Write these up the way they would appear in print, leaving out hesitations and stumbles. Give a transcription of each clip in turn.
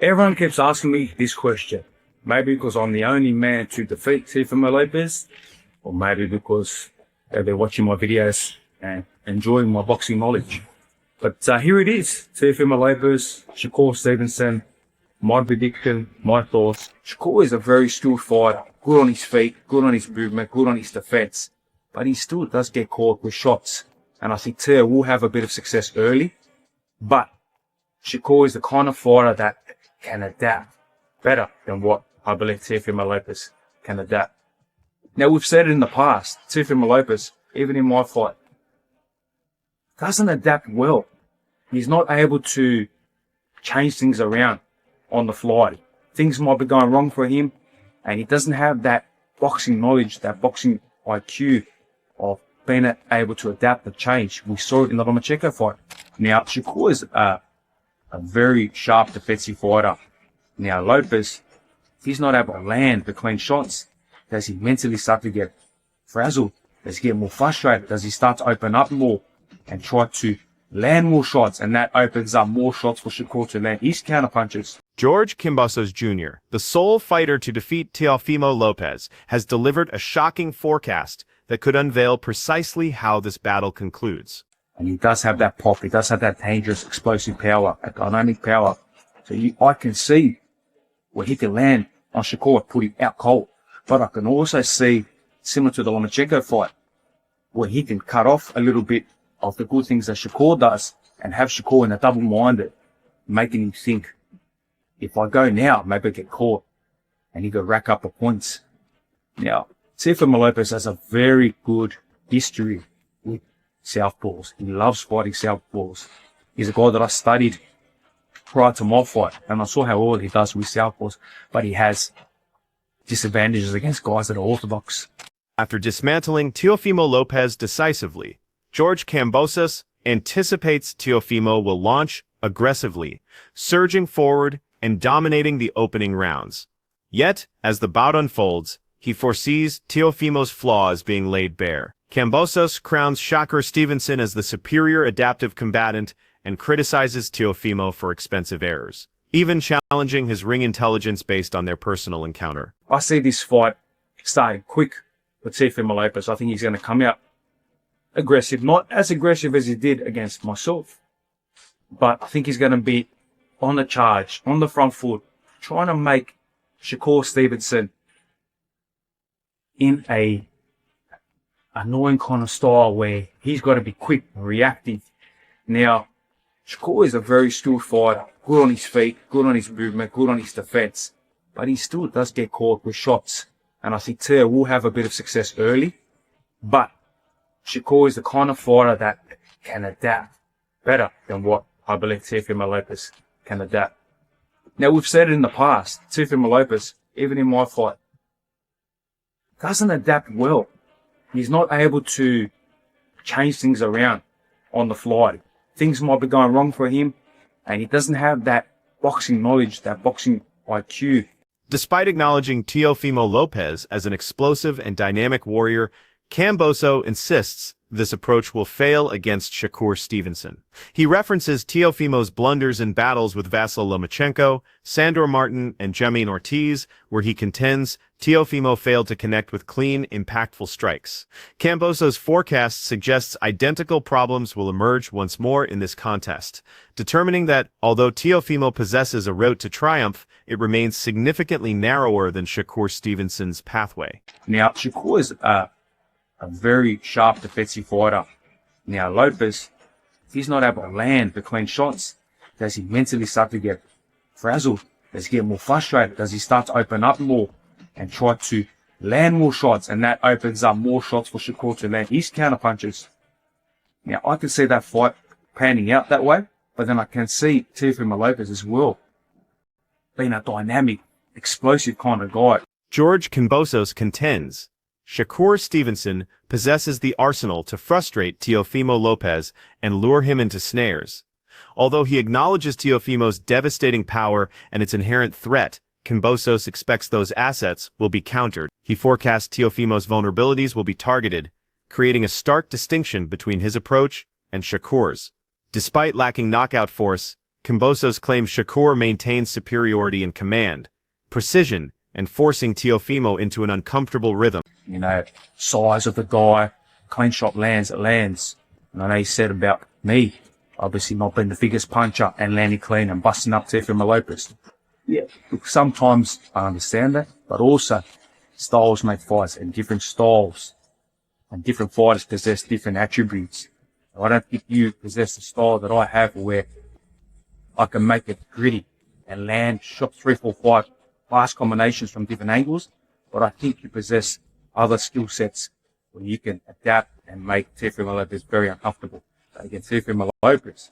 Everyone keeps asking me this question. Maybe because I'm the only man to defeat Teofimo Lopez, or maybe because they've been watching my videos and enjoying my boxing knowledge. But here it is, Teofimo Lopez, Shakur Stevenson, my prediction, my thoughts. Shakur is a very skilled fighter, good on his feet, good on his movement, good on his defense, but he still does get caught with shots. And I think Teo will have a bit of success early, but Shakur is the kind of fighter that can adapt better than what I believe Teofimo Lopez can adapt. Now, we've said it in the past, Teofimo Lopez, even in my fight, doesn't adapt well. He's not able to change things around on the fly. Things might be going wrong for him, and he doesn't have that boxing knowledge, that boxing IQ of being able to adapt and change. We saw it in the Lomachenko fight. Now, Shakur is a very sharp defensive fighter. Now, Lopez, if he's not able to land the clean shots, does he mentally start to get frazzled? Does he get more frustrated? Does he start to open up more and try to land more shots? And that opens up more shots for Shakur to land his counterpunches. George Kambosos Jr., the sole fighter to defeat Teofimo Lopez, has delivered a shocking forecast that could unveil precisely how this battle concludes. And he does have that pop. He does have that dangerous, explosive power, that dynamic power. So I can see where he can land on Shakur, put him out cold. But I can also see, similar to the Lomachenko fight, where he can cut off a little bit of the good things that Shakur does and have Shakur in a double-minded, making him think, if I go now, maybe I get caught, and he could rack up the points. Now, Teofimo Lopez has a very good history with southpaws. He loves fighting southpaws. He's a guy that I studied prior to my fight, and I saw how well he does with southpaws, but he has disadvantages against guys that are orthodox. After dismantling Teofimo Lopez decisively, George Kambosos anticipates Teofimo will launch aggressively, surging forward and dominating the opening rounds. Yet, as the bout unfolds, he foresees Teofimo's flaws being laid bare. Kambosos crowns Shakur Stevenson as the superior adaptive combatant and criticizes Teofimo for expensive errors, even challenging his ring intelligence based on their personal encounter. I see this fight starting quick with Teofimo Lopez. I think he's going to come out aggressive, not as aggressive as he did against myself, but I think he's going to be on the charge, on the front foot, trying to make Shakur Stevenson in a annoying kind of style where he's got to be quick and reactive. Now, Shakur is a very skilled fighter, good on his feet, good on his movement, good on his defense, but he still does get caught with shots. And I think Teo will have a bit of success early, but Shakur is the kind of fighter that can adapt better than what I believe Teofimo Lopez can adapt. Now, we've said it in the past, Teofimo Lopez, even in my fight, doesn't adapt well. He's not able to change things around on the fly. Things might be going wrong for him, and he doesn't have that boxing knowledge, that boxing IQ. Despite acknowledging Teofimo Lopez as an explosive and dynamic warrior, Kambosos insists this approach will fail against Shakur Stevenson. He references Teofimo's blunders in battles with Vasyl Lomachenko, Sandor Martin, and Jamin Ortiz, where he contends Teofimo failed to connect with clean, impactful strikes. Kambosos' forecast suggests identical problems will emerge once more in this contest, determining that, although Teofimo possesses a route to triumph, it remains significantly narrower than Shakur Stevenson's pathway. Now, Shakur is a very sharp defensive fighter. Now, Lopez, if he's not able to land the clean shots, does he mentally start to get frazzled? Does he get more frustrated? Does he start to open up more and try to land more shots? And that opens up more shots for Shakur to land his counterpunches. Now, I can see that fight panning out that way, but then I can see Teofimo Lopez as well being a dynamic, explosive kind of guy. George Kambosos contends Shakur Stevenson possesses the arsenal to frustrate Teofimo Lopez and lure him into snares. Although he acknowledges Teofimo's devastating power and its inherent threat, Kambosos expects those assets will be countered. He forecasts Teofimo's vulnerabilities will be targeted, creating a stark distinction between his approach and Shakur's. Despite lacking knockout force, Kambosos claims Shakur maintains superiority in command, precision, and forcing Teofimo into an uncomfortable rhythm. You know, size of the guy, clean shot lands, it lands. And I know he said about me, obviously not being the biggest puncher and landing clean and busting up Teofimo Lopez. Yeah, look, sometimes I understand that, but also styles make fights, and different styles and different fighters possess different attributes. I don't think you possess the style that I have where I can make it gritty and land shot 3, 4, 5 fast combinations from different angles, but I think you possess other skill sets where you can adapt and make Teofimo Lopez very uncomfortable. But again, Teofimo Lopez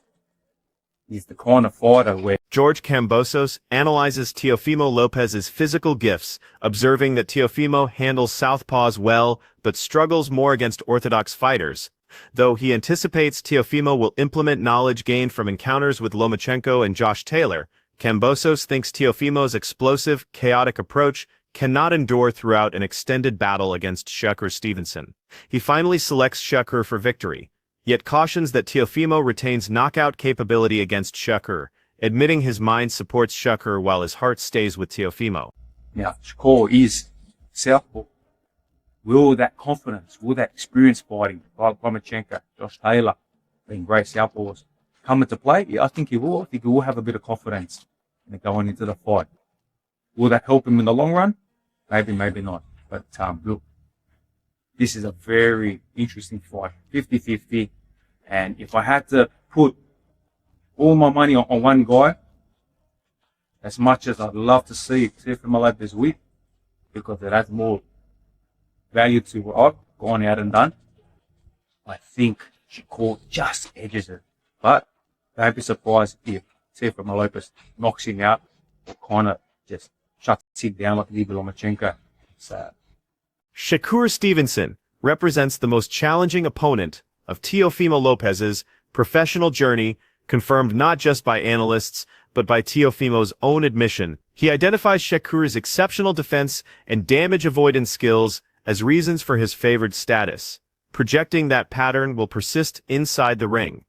is the kind of fighter where George Kambosos analyzes Teofimo Lopez's physical gifts, observing that Teofimo handles southpaws well, but struggles more against orthodox fighters. Though he anticipates Teofimo will implement knowledge gained from encounters with Lomachenko and Josh Taylor, Kambosos thinks Teofimo's explosive, chaotic approach cannot endure throughout an extended battle against Shakur Stevenson. He finally selects Shakur for victory, yet cautions that Teofimo retains knockout capability against Shakur, admitting his mind supports Shakur while his heart stays with Teofimo. now Shakur is southpaw. Will that confidence, will that experience fighting, like Lomachenko, Josh Taylor, being great southpaws, come into play? Yeah, I think he will. I think he will have a bit of confidence going into the fight. Will that help him in the long run? Maybe, maybe not. But look, this is a very interesting fight, 50-50. And if I had to put all my money on one guy, as much as I'd love to see Teofimo Lopez win, because it has more value to what I've gone out and done, I think Shakur just edges it. But don't be surprised if Teofimo Lopez knocks him out or kind of just shuts him down like he did with Lomachenko. So Shakur Stevenson represents the most challenging opponent of Teofimo Lopez's professional journey, confirmed not just by analysts, but by Teofimo's own admission. He identifies Shakur's exceptional defense and damage avoidance skills as reasons for his favored status, projecting that pattern will persist inside the ring.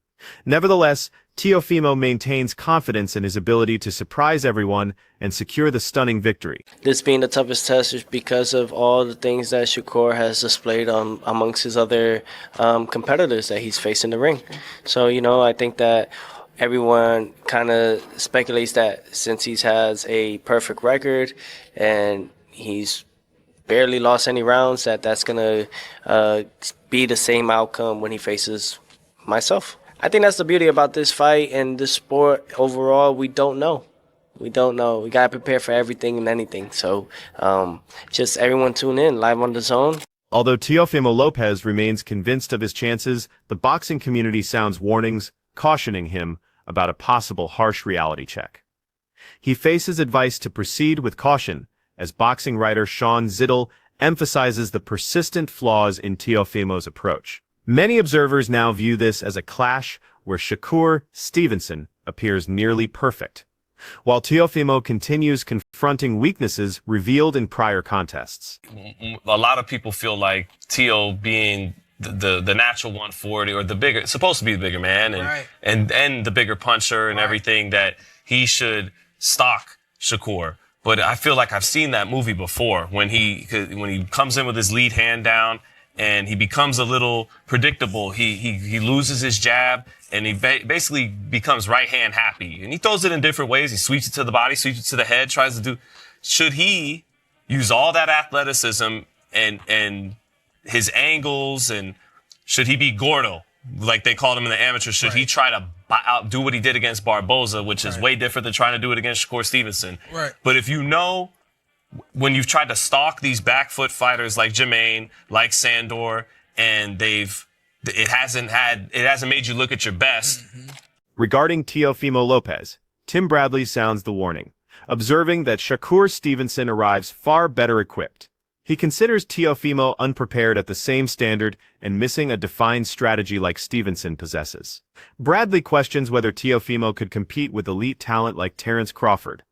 Nevertheless, Teofimo maintains confidence in his ability to surprise everyone and secure the stunning victory. This being the toughest test is because of all the things that Shakur has displayed amongst his other competitors that he's faced in the ring. So, I think that everyone kind of speculates that since he has a perfect record and he's barely lost any rounds, that's going to be the same outcome when he faces myself. I think that's the beauty about this fight and this sport overall. We don't know. We got to prepare for everything and anything. So just everyone tune in live on the zone. Although Teofimo Lopez remains convinced of his chances, the boxing community sounds warnings, cautioning him about a possible harsh reality check. He faces advice to proceed with caution, as boxing writer Shawn emphasizes the persistent flaws in Teofimo's approach. Many observers now view this as a clash where Shakur Stevenson appears nearly perfect, while Teofimo continues confronting weaknesses revealed in prior contests. A lot of people feel like Teo being the natural 140 or the bigger, supposed to be the bigger man and the bigger puncher and everything, that he should stalk Shakur. But I feel like I've seen that movie before when he comes in with his lead hand down and he becomes a little predictable. He loses his jab and he basically becomes right hand happy. And he throws it in different ways. He sweeps it to the body, sweeps it to the head, tries to do. Should he use all that athleticism and his angles, and should he be Gordo, like they called him in the amateur? Should he try to outdo what he did against Barboza, which is way different than trying to do it against Shakur Stevenson? Right. But if when you've tried to stalk these back foot fighters like Jermaine, like Sandor, and it hasn't made you look at your best. Regarding Teofimo Lopez, Tim Bradley sounds the warning, observing that Shakur Stevenson arrives far better equipped. He considers Teofimo unprepared at the same standard and missing a defined strategy like Stevenson possesses. Bradley questions whether Teofimo could compete with elite talent like Terence Crawford.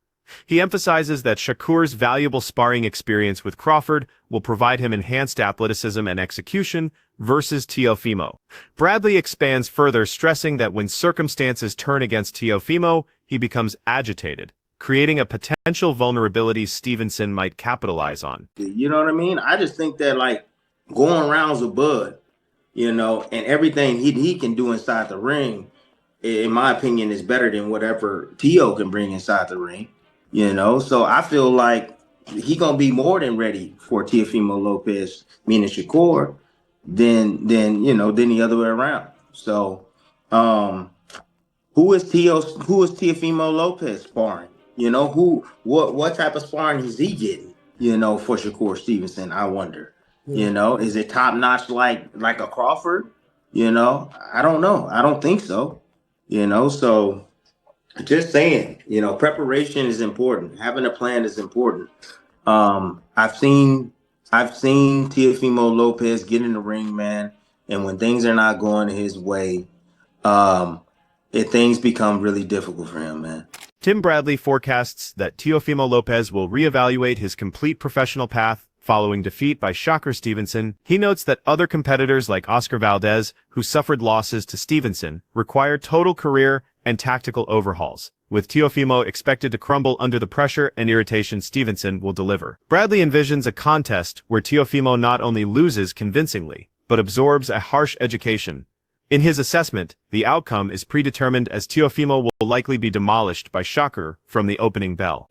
He emphasizes that Shakur's valuable sparring experience with Crawford will provide him enhanced athleticism and execution versus Teofimo. Bradley expands further, stressing that when circumstances turn against Teofimo, he becomes agitated, creating a potential vulnerability Stevenson might capitalize on. You know what I mean? I just think that, like, going rounds with Bud, you know, and everything he can do inside the ring, in my opinion, is better than whatever Teo can bring inside the ring, you know? So I feel like he going to be more than ready for Teofimo Lopez, meaning Shakur, than the other way around. So who is Teofimo Lopez sparring? You know, what type of sparring is he getting, you know, for Shakur Stevenson, I wonder. You know, is it top notch like a Crawford? You know, I don't know. I don't think so. You know, so just saying, you know, preparation is important. Having a plan is important. I've seen Teofimo Lopez get in the ring, man, and when things are not going his way, things become really difficult for him, man. Tim Bradley forecasts that Teofimo Lopez will reevaluate his complete professional path following defeat by Shakur Stevenson. He notes that other competitors like Oscar Valdez, who suffered losses to Stevenson, require total career and tactical overhauls, with Teofimo expected to crumble under the pressure and irritation Stevenson will deliver. Bradley envisions a contest where Teofimo not only loses convincingly, but absorbs a harsh education. In his assessment, the outcome is predetermined as Teofimo will likely be demolished by Shakur from the opening bell.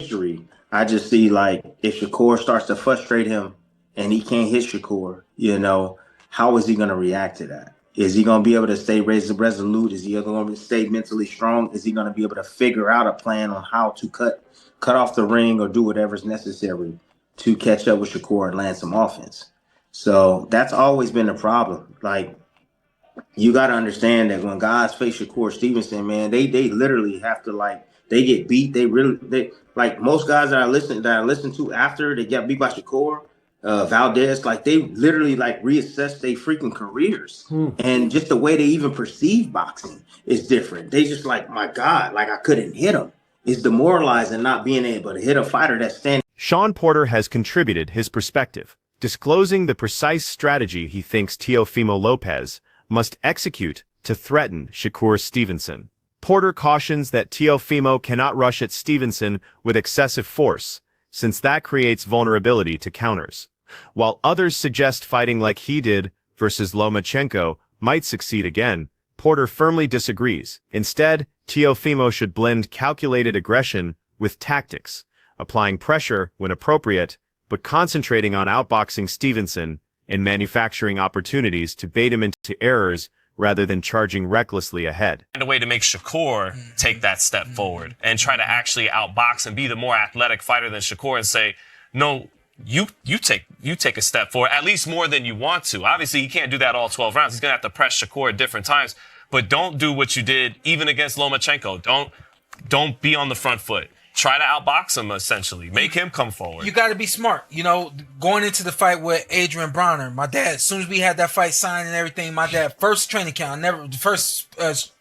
I just see, like, if Shakur starts to frustrate him and he can't hit Shakur, you know, how is he going to react to that? Is he going to be able to stay resolute? Is he going to stay mentally strong? Is he going to be able to figure out a plan on how to cut off the ring or do whatever's necessary to catch up with Shakur and land some offense? So that's always been a problem. Like, you got to understand that when guys face Shakur Stevenson, man, they literally have to, like, they get beat. They like most guys that I listen to after they get beat by Shakur, Valdez, like, they literally, like, reassess their freaking careers. And just the way they even perceive boxing is different. They just like, my God, like, I couldn't hit him. It's demoralizing not being able to hit a fighter that's standing. Shawn Porter has contributed his perspective, disclosing the precise strategy he thinks Teofimo Lopez must execute to threaten Shakur Stevenson. Porter cautions that Teofimo cannot rush at Stevenson with excessive force, since that creates vulnerability to counters. While others suggest fighting like he did versus Lomachenko might succeed again, Porter firmly disagrees. Instead, Teofimo should blend calculated aggression with tactics, applying pressure when appropriate, but concentrating on outboxing Stevenson and manufacturing opportunities to bait him into errors rather than charging recklessly ahead. And a way to make Shakur take that step forward and try to actually outbox and be the more athletic fighter than Shakur and say, no, you take a step forward, at least more than you want to. Obviously, he can't do that all 12 rounds. He's going to have to press Shakur at different times, but don't do what you did even against Lomachenko. Don't be on the front foot. Try to outbox him, essentially. Make him come forward. You got to be smart. You know, going into the fight with Adrian Bronner, my dad, as soon as we had that fight signed and everything, my dad, first training camp,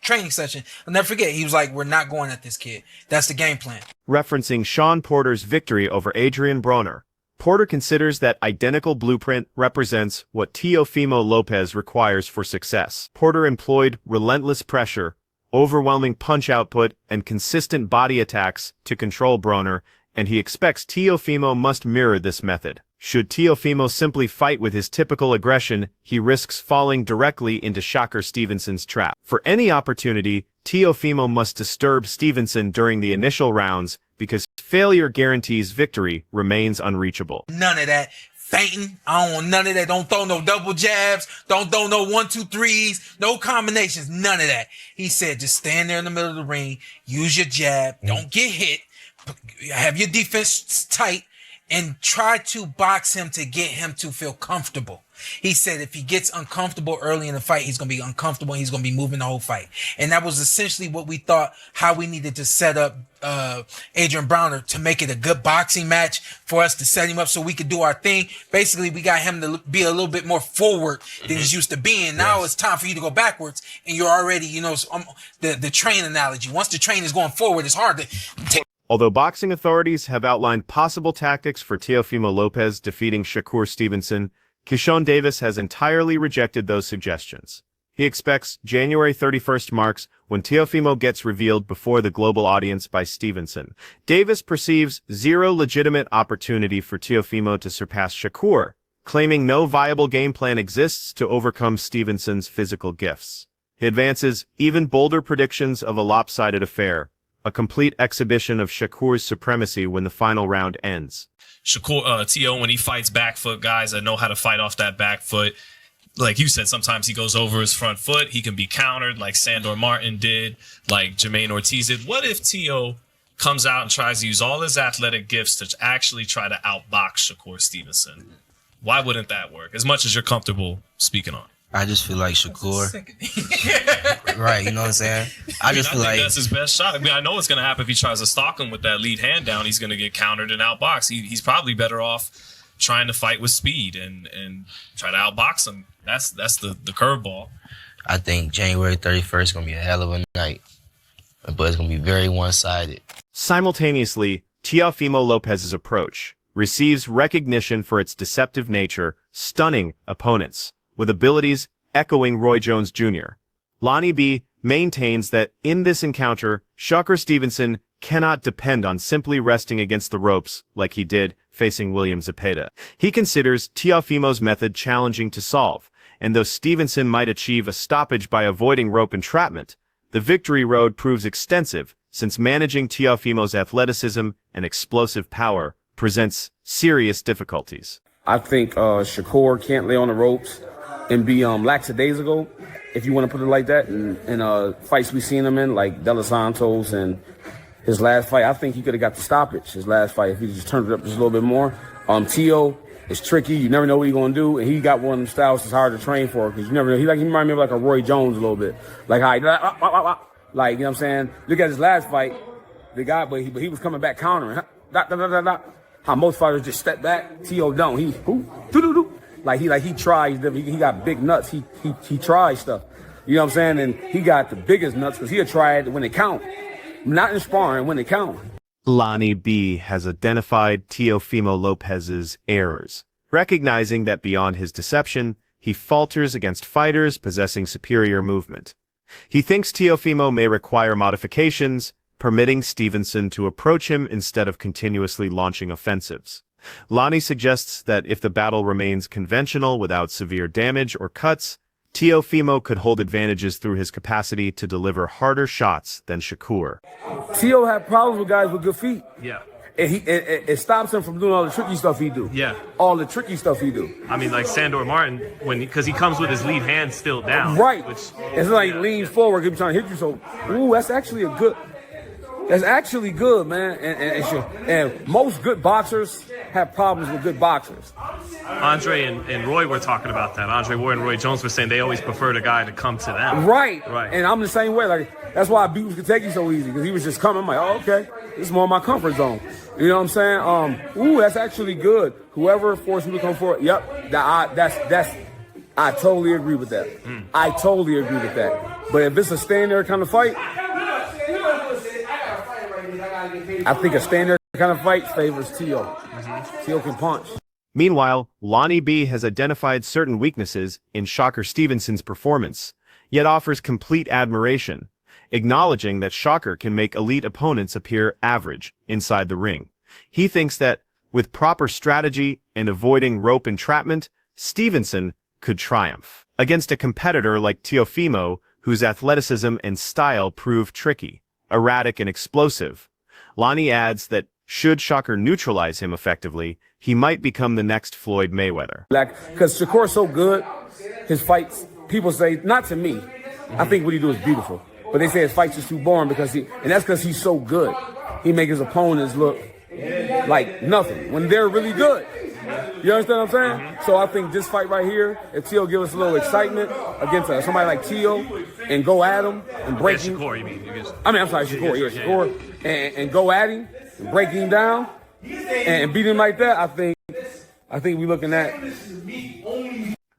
training session, I'll never forget, he was like, we're not going at this kid. That's the game plan. Referencing Shawn Porter's victory over Adrian Bronner, Porter considers that identical blueprint represents what Teofimo Lopez requires for success. Porter employed relentless pressure, overwhelming punch output, and consistent body attacks to control Bronner, and he expects Teofimo must mirror this method. Should Teofimo simply fight with his typical aggression, he risks falling directly into Shakur Stevenson's trap. For any opportunity, Teofimo must disturb Stevenson during the initial rounds, because failure guarantees victory remains unreachable. None of that. Fainting. I don't want none of that. Don't throw no double jabs. Don't throw no 1-2-3s. No combinations. None of that. He said, just stand there in the middle of the ring. Use your jab. Don't get hit. Have your defense tight and try to box him to get him to feel comfortable. He said if he gets uncomfortable early in the fight, he's going to be uncomfortable and he's going to be moving the whole fight. And that was essentially what we thought, how we needed to set up Adrian Bronner to make it a good boxing match for us to set him up so we could do our thing. Basically, we got him to be a little bit more forward than he's used to being. Now it's time for you to go backwards and you're already, the train analogy. Once the train is going forward, it's hard to take. Although boxing authorities have outlined possible tactics for Teofimo Lopez defeating Shakur Stevenson, Kishon Davis has entirely rejected those suggestions. He expects January 31st marks when Teofimo gets revealed before the global audience by Stevenson. Davis perceives zero legitimate opportunity for Teofimo to surpass Shakur, claiming no viable game plan exists to overcome Stevenson's physical gifts. He advances even bolder predictions of a lopsided affair, a complete exhibition of Shakur's supremacy when the final round ends. Shakur, Tio, when he fights back foot guys that know how to fight off that back foot, like you said, sometimes he goes over his front foot. He can be countered like Sandor Martin did, like Jermaine Ortiz did. What if Tio comes out and tries to use all his athletic gifts to actually try to outbox Shakur Stevenson? Why wouldn't that work? As much as you're comfortable speaking on. I just feel like Shakur. Right, you know what I'm saying? I think that's his best shot. I mean, I know what's going to happen if he tries to stalk him with that lead hand down. He's going to get countered and outboxed. He's probably better off trying to fight with speed and try to outbox him. That's the curveball. I think January 31st is going to be a hell of a night, but it's going to be very one-sided. Simultaneously, Teofimo Lopez's approach receives recognition for its deceptive nature, stunning opponents, with abilities echoing Roy Jones Jr. Lonnie B maintains that in this encounter, Shakur Stevenson cannot depend on simply resting against the ropes like he did facing William Zepeda. He considers Teofimo's method challenging to solve, and though Stevenson might achieve a stoppage by avoiding rope entrapment, the victory road proves extensive since managing Teofimo's athleticism and explosive power presents serious difficulties. I think Shakur can't lay on the ropes and be lackadaisical, if you want to put it like that, in fights we've seen him in, like De Los Santos and his last fight. I think he could have got the stoppage, his last fight, if he just turned it up just a little bit more. Tio is tricky. You never know what he's going to do, and he got one of them styles that's hard to train for because you never know. He reminds me of like a Roy Jones a little bit. Like how like, you know what I'm saying? Look at his last fight, the guy, but he was coming back countering. How most fighters just step back. Tio don't. He tries. He got big nuts. He tries stuff. You know what I'm saying? And he got the biggest nuts because he'll try it when it count. Not in sparring, when it count. Lonnie B has identified Teofimo Lopez's errors, recognizing that beyond his deception, he falters against fighters possessing superior movement. He thinks Teofimo may require modifications, permitting Stevenson to approach him instead of continuously launching offensives. Lonnie suggests that if the battle remains conventional without severe damage or cuts, Teofimo could hold advantages through his capacity to deliver harder shots than Shakur. Tio had problems with guys with good feet. Yeah. And it stops him from doing all the tricky stuff he do. Yeah. All the tricky stuff he do. I mean, like Sandor Martin, because he comes with his lead hand still down. Right. It's like he leans forward, keeps trying to hit you. So, that's actually good, man. And most good boxers have problems with good boxers. Andre and Roy were talking about that. Andre Ward and Roy Jones were saying they always preferred a guy to come to them. Right. And I'm the same way. Like, that's why I beat Kentucky so easy, because he was just coming. I'm like, oh, okay, this is more my comfort zone. You know what I'm saying? That's actually good. Whoever forced me to come forward, yep, I totally agree with that. I totally agree with that. But if it's a stand there kind of fight, I think a stand there kind of fight favors Tio. Tio can punch. Meanwhile, Lonnie B has identified certain weaknesses in Shakur Stevenson's performance, yet offers complete admiration, acknowledging that Shakur can make elite opponents appear average inside the ring. He thinks that, with proper strategy and avoiding rope entrapment, Stevenson could triumph against a competitor like Teofimo, whose athleticism and style prove tricky, erratic, and explosive. Lonnie adds that should Shakur neutralize him effectively, he might become the next Floyd Mayweather. Because Shakur's so good, his fights, people say, not to me, I think what he do is beautiful, but they say his fights is too boring and that's because he's so good. He make his opponents look like nothing when they're really good. You understand what I'm saying? So I think this fight right here, if Tio give us a little excitement against somebody like Tio and go at him and break him. Shakur, you mean? I'm sorry, Shakur. Yeah, Shakur. And go at him and break him down and beat him like that, I think we're looking at.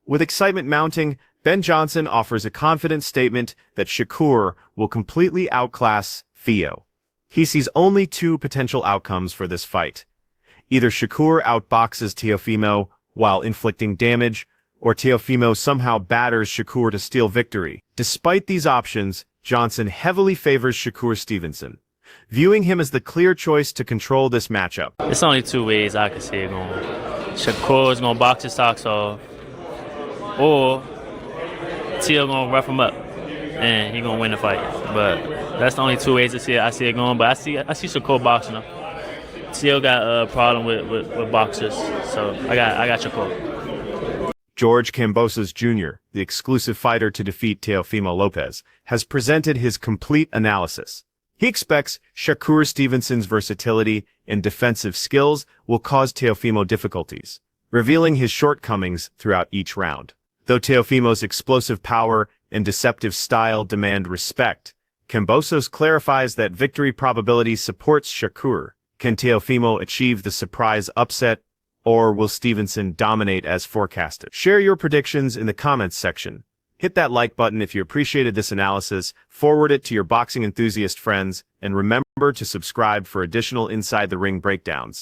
With excitement mounting, Ben Johnson offers a confident statement that Shakur will completely outclass Theo. He sees only two potential outcomes for this fight. Either Shakur outboxes Teofimo while inflicting damage, or Teofimo somehow batters Shakur to steal victory. Despite these options, Johnson heavily favors Shakur Stevenson, viewing him as the clear choice to control this matchup. It's only two ways I can see it going. Shakur's gonna box his socks off, or Teo gonna rough him up, and he gonna win the fight. But that's the only two ways I see it going. But I see Shakur boxing him. Teo got a problem with boxers, so I got Shakur. George Kambosos Jr., the exclusive fighter to defeat Teofimo Lopez, has presented his complete analysis. He expects Shakur Stevenson's versatility and defensive skills will cause Teofimo difficulties, revealing his shortcomings throughout each round. Though Teofimo's explosive power and deceptive style demand respect, Kambosos clarifies that victory probability supports Shakur. Can Teofimo achieve the surprise upset, or will Stevenson dominate as forecasted? Share your predictions in the comments section. Hit that like button if you appreciated this analysis, forward it to your boxing enthusiast friends, and remember to subscribe for additional Inside the Ring breakdowns.